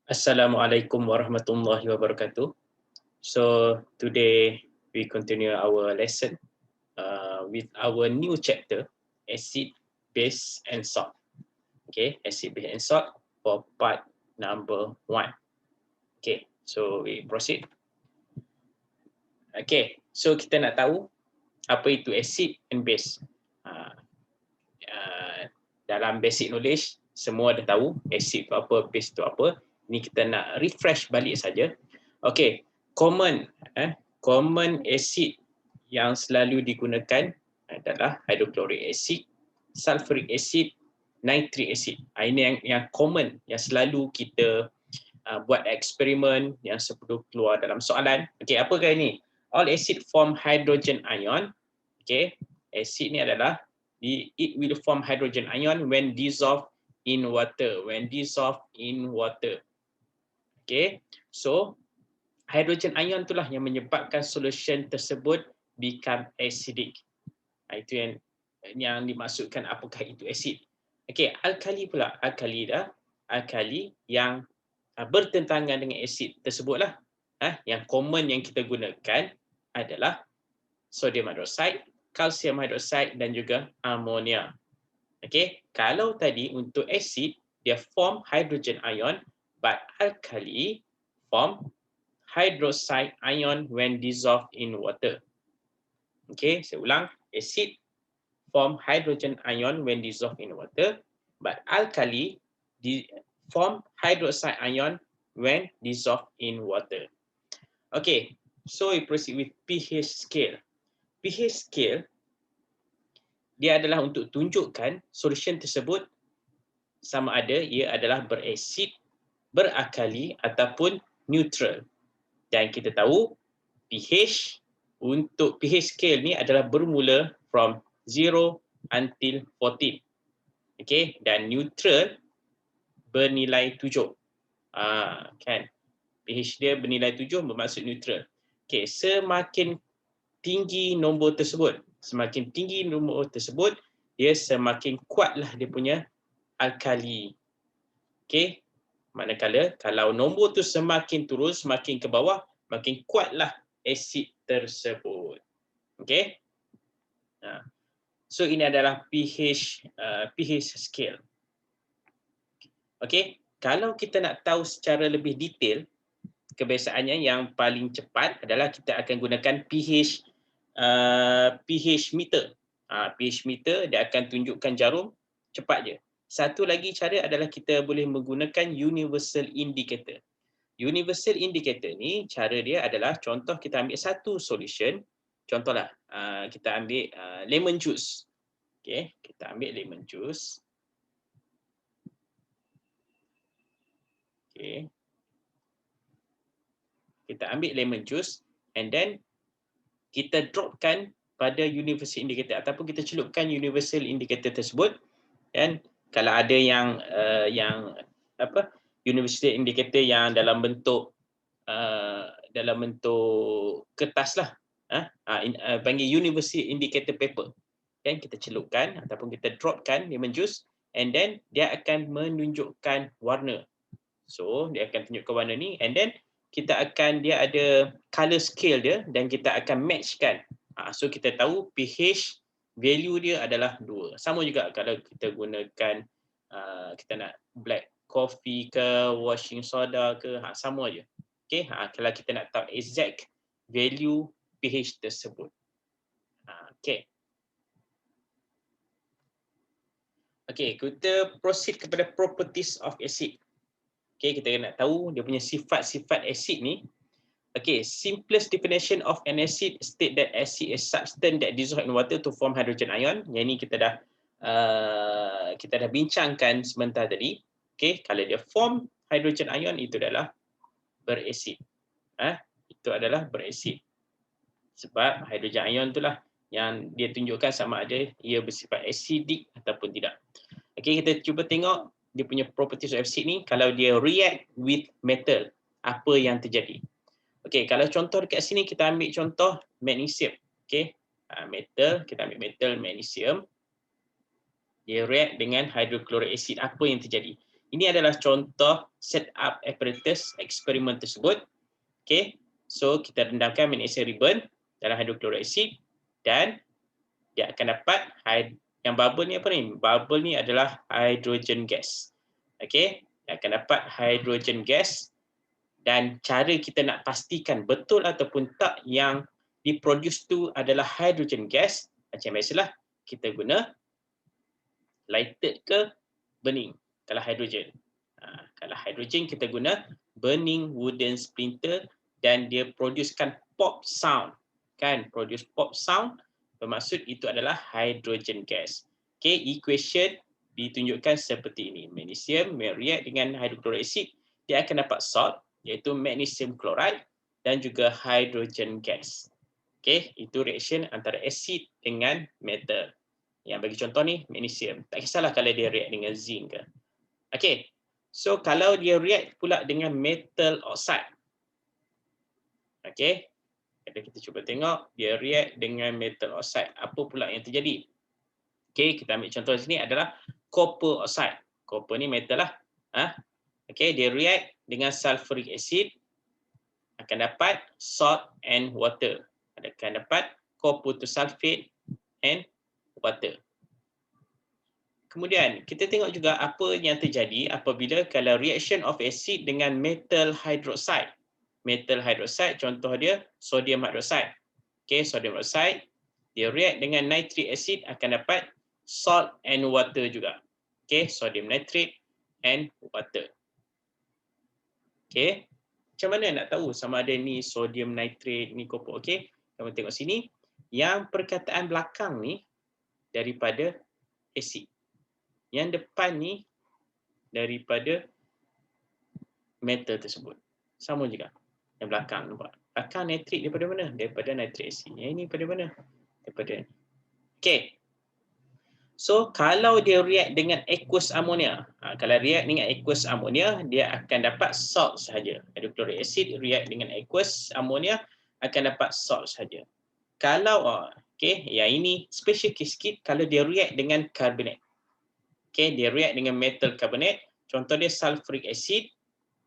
Assalamualaikum warahmatullahi wabarakatuh. So today we continue our lesson with our new chapter, acid, base, and salt. Okay, acid, base, and salt for part number 1. Okay, so we proceed. Okay, so kita nak tahu apa itu acid and base. Uh, uh, dalam basic knowledge semua dah tahu acid itu apa, base itu apa. Ini kita nak refresh balik saja. Okay, common acid yang selalu digunakan adalah hydrochloric acid, sulfuric acid, nitric acid. Ini yang common, yang selalu kita buat eksperimen yang sebelum keluar dalam soalan. Okay, apakah ini? All acid form hydrogen ion. Okay, acid ni adalah it will form hydrogen ion when dissolved in water. Okay, so hydrogen ion itulah yang menyebabkan solution tersebut become acidic. Itu yang dimaksudkan apakah itu asid. Okey, alkali pula. Alkali yang bertentangan dengan asid tersebutlah. Yang common yang kita gunakan adalah sodium hydroxide, calcium hydroxide dan juga amonia. Okey, kalau tadi untuk asid dia form hydrogen ion, but alkali form hydroxide ion when dissolved in water. Okay, saya ulang. Acid form hydrogen ion when dissolved in water, but alkali form hydroxide ion when dissolved in water. Okay, so we proceed with pH scale. pH scale dia adalah untuk tunjukkan solution tersebut sama ada ia adalah berasid, berakali ataupun neutral. Dan kita tahu pH untuk pH scale ni adalah bermula from 0 until 14. Okay, dan neutral bernilai 7. Kan? pH dia bernilai 7 bermaksud neutral. Okay, semakin tinggi nombor tersebut, dia semakin kuatlah dia punya alkali. Okay, manakala kalau nombor tu semakin turun, semakin ke bawah, makin kuatlah asid tersebut. Okay. So ini adalah pH scale. Okay, kalau kita nak tahu secara lebih detail, kebiasaannya yang paling cepat adalah kita akan gunakan pH meter. pH meter dia akan tunjukkan jarum, cepat je. Satu lagi cara adalah kita boleh menggunakan universal indicator. Universal indicator ni cara dia adalah contoh kita ambil satu solution, contohlah kita ambil lemon juice. Okay, kita ambil lemon juice. Okay. Kita ambil lemon juice and then kita dropkan pada universal indicator ataupun kita celupkan universal indicator tersebut, dan kalau ada yang universal indicator yang dalam bentuk kertas lah, panggil universal indicator paper, kan, kita celupkan ataupun kita dropkan lemon juice and then dia akan menunjukkan warna. So dia akan tunjukkan warna ni and then dia ada color scale dia dan kita akan matchkan. So kita tahu pH value dia adalah 2. Sama juga kalau kita gunakan kita nak black coffee ke washing soda ke, sama aja. Okay, kalau kita nak tahu exact value pH tersebut. Okay. Okay, kita proceed kepada properties of acid. Okay, kita nak tahu dia punya sifat-sifat asid ni. Okay, simplest definition of an acid state that acid is substance that dissolve in water to form hydrogen ion. Yang ni kita dah bincangkan sebentar tadi. Okay, kalau dia form hydrogen ion itu adalah berasid. Itu adalah berasid. Sebab hydrogen ion itulah yang dia tunjukkan sama ada ia bersifat acidic ataupun tidak. Okay, kita cuba tengok dia punya properties of acid ni. Kalau dia react with metal, apa yang terjadi? Okay, kalau contoh dekat sini kita ambil contoh magnesium. Okay, metal, kita ambil metal magnesium. Dia react dengan hydrochloric acid, apa yang terjadi? Ini adalah contoh setup apparatus eksperimen tersebut. Okey. So kita rendamkan magnesium ribbon dalam hidrochloric acid dan dia akan dapat yang bubble ni apa ni? Bubble ni adalah hydrogen gas. Okey, dia akan dapat hydrogen gas dan cara kita nak pastikan betul ataupun tak yang diproduce tu adalah hydrogen gas, macam biasalah kita guna lighted ke burning kalau hydrogen. Kalau hydrogen kita guna burning wooden splinter dan dia producekan pop sound. Kan, produce pop sound bermaksud itu adalah hydrogen gas. Okay, equation ditunjukkan seperti ini. Magnesium react dengan hydrochloric acid, dia akan dapat salt iaitu magnesium chloride dan juga hydrogen gas. Okay, itu reaction antara acid dengan metal. Yang bagi contoh ni magnesium. Tak kisahlah kalau dia react dengan zinc ke. Okay, so kalau dia react pula dengan metal oxide. Okay, kita cuba tengok dia react dengan metal oxide. Apa pula yang terjadi? Okay, kita ambil contoh sini adalah copper oxide. Copper ni metal lah. Okay, dia react dengan sulfuric acid akan dapat salt and water. Akan dapat copper to sulfate and water. Kemudian kita tengok juga apa yang terjadi apabila kalau reaction of acid dengan metal hydroxide. Metal hydroxide contoh dia sodium hydroxide. Okay, sodium hydroxide dia react dengan nitric acid akan dapat salt and water juga. Okay, sodium nitrate and water. Okay, macam mana nak tahu sama ada ni sodium nitrate ni copper? Okay, kamu tengok sini. Yang perkataan belakang ni daripada acid. Yang depan ni daripada metal tersebut. Sama juga. Yang belakang nampak. Belakang nitrit daripada mana? Daripada nitric acid. Yang ini daripada mana? Daripada. Okay. So kalau dia react dengan aqueous ammonia, kalau react dengan aqueous ammonia, dia akan dapat salt sahaja. Hydrochloric acid react dengan aqueous ammonia akan dapat salt sahaja. Kalau yang ini special case sikit kalau dia react dengan carbonate. Okay, dia react dengan metal carbonate. Contoh dia sulfuric acid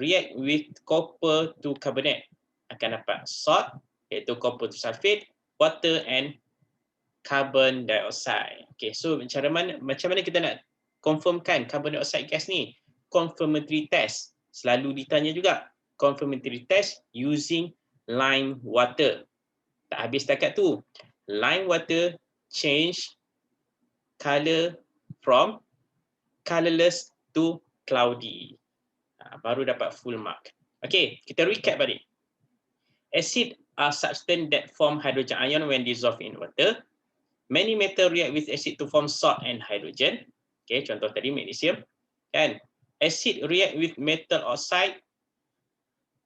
react with copper to carbonate akan dapat salt iaitu copper to sulfate, water and carbon dioxide. Okay, so macam mana kita nak confirmkan carbon dioxide gas ni? Confirmatory test. Selalu ditanya juga. Confirmatory test using lime water. Tak habis setakat tu. Lime water change color from colorless to cloudy. Baru dapat full mark. Okay, kita recap balik. Acid are substance that form hydrogen ion when dissolved in water. Many metal react with acid to form salt and hydrogen. Okay, contoh tadi magnesium. Kan? Acid react with metal oxide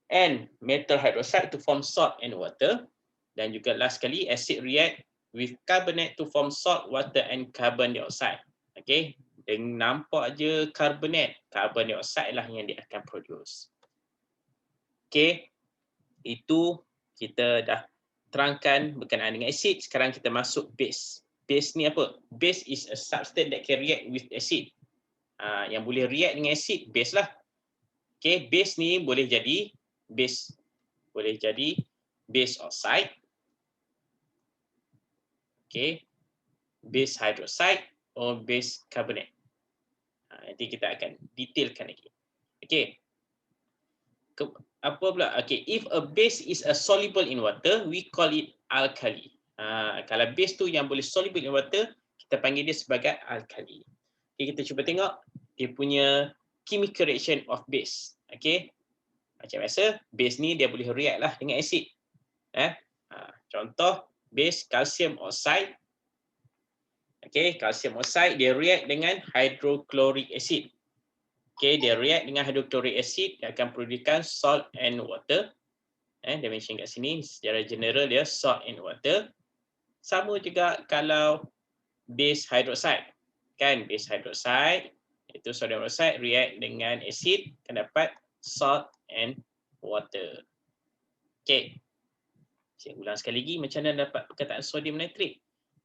and metal hydroxide to form salt and water. Dan juga last sekali, acid react with carbonate to form salt, water and carbon dioxide. Okay, dengan nampak je carbonate, carbon dioxide lah yang dia akan produce. Okay, itu kita dah terangkan berkenaan dengan acid. Sekarang kita masuk base. Base ni apa? Base is a substance that can react with acid. Yang boleh react dengan acid, base lah. Okay, base ni boleh jadi base oxide. Okay, base hydroxide or base carbonate. Nanti kita akan detailkan lagi. Okay. Apa pula? Okay, if a base is a soluble in water, we call it alkali. Kalau base tu yang boleh soluble in water, kita panggil dia sebagai alkali. Okay, kita cuba tengok dia punya chemical reaction of base. Okay, macam biasa, base ni dia boleh react lah dengan acid. Contoh base calcium oxide. Okay, calcium oxide dia react dengan hydrochloric acid. Okay, dia react dengan hydrochloric acid, dia akan producekan salt and water. Dia mention kat sini, secara general dia salt and water. Sama juga kalau base hydroxide. Kan, base hydroxide, itu sodium hydroxide react dengan acid, akan dapat salt and water. Okay. Saya ulang sekali lagi macam mana dapat perkataan sodium nitrate.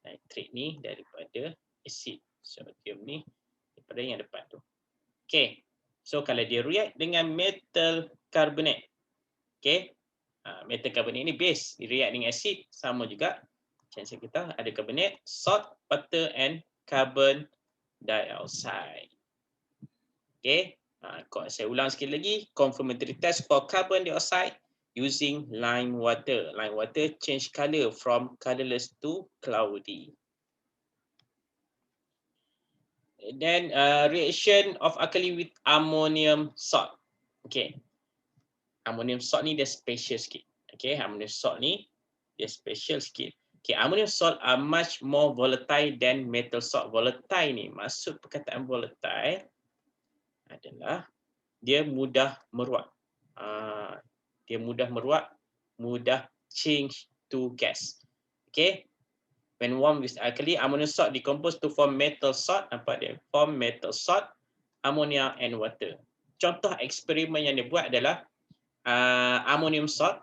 Nitrate ni daripada acid. Sodium ni daripada yang depan tu. Okay. So kalau dia react dengan metal carbonate, okay, metal carbonate ni base, dia react dengan acid, sama juga. Macam kita ada carbonate, salt, water and carbon dioxide. Okay, saya ulang sekali lagi, confirmatory test for carbon dioxide using lime water. Lime water change color from colorless to cloudy. Then reaction of alkali with ammonium salt. Okay, ammonium salt ni dia special sikit. Okay, ammonium salt ni dia special sikit. Okay, ammonium salt are much more volatile than metal salt. Volatile ni, maksud perkataan volatile adalah dia mudah meruap. Dia mudah meruap, mudah change to gas. Okay, when warm with alkali, ammonium salt decompose to form metal salt. Nampak dia form metal salt, ammonia and water. Contoh eksperimen yang dia buat adalah ammonium salt.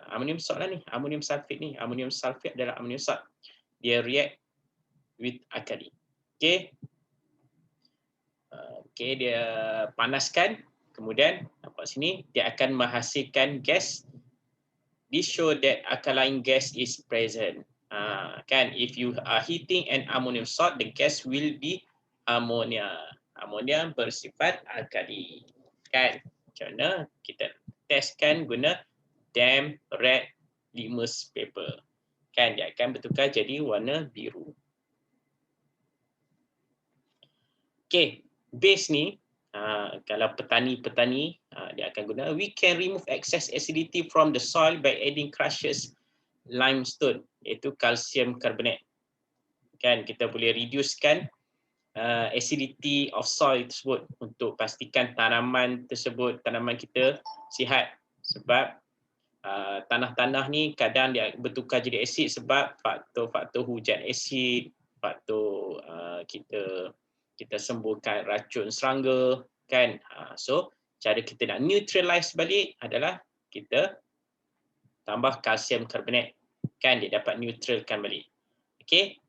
Ammonium salt lah ni, ammonium sulfate ni. Ammonium sulfate adalah ammonium salt. Dia react with alkali. Okay. Okay, dia panaskan. Kemudian, nampak sini, dia akan menghasilkan gas. This show that alkaline gas is present. Kan, if you are heating an ammonium salt, the gas will be ammonia. Ammonia bersifat alkali. Kan, macam mana kita testkan guna damp red litmus paper. Kan, dia akan bertukar jadi warna biru. Okay, base ni, kalau petani-petani dia akan guna, we can remove excess acidity from the soil by adding crushed limestone, iaitu kalsium karbonat. Kan, kita boleh reducekan acidity of soil tersebut untuk pastikan tanaman tersebut, tanaman kita sihat. Sebab tanah-tanah ni kadang dia bertukar jadi asid sebab faktor-faktor hujan asid, faktor kita sembuhkan racun serangga, kan. So cara kita nak neutralize balik adalah kita tambah kalsium karbonat, kan, dia dapat neutralkan balik. Okey,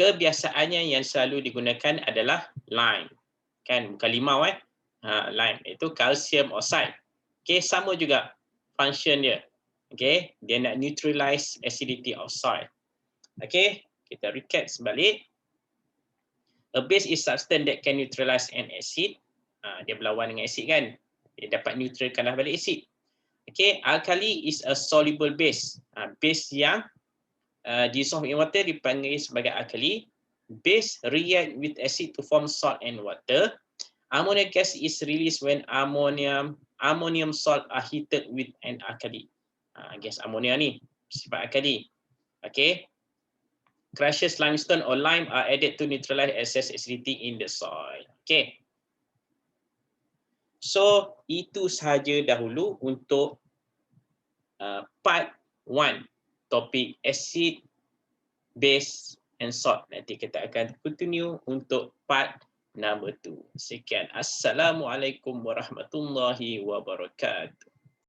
kebiasaannya yang selalu digunakan adalah lime, kan, bukan limau lime, itu kalsium oxide. Okey, sama juga function dia. Okey, dia nak neutralize acidity of soil. Okey, kita recap sebalik. A base is substance that can neutralize an acid. Dia berlawan dengan acid, kan. Dia dapat neutralkanlah balik acid. Okay, alkali is a soluble base. Base yang dissolved in water dipanggil sebagai alkali. Base react with acid to form salt and water. Ammonia gas is released when ammonium salt are heated with an alkali. Gas ammonia ni sifat alkali. Okay. Crushed limestone or lime are added to neutralize excess acidity in the soil. Okay. So, itu sahaja dahulu untuk part 1, topik acid, base and salt. Nanti kita akan continue untuk part number 2. Sekian. Assalamualaikum warahmatullahi wabarakatuh.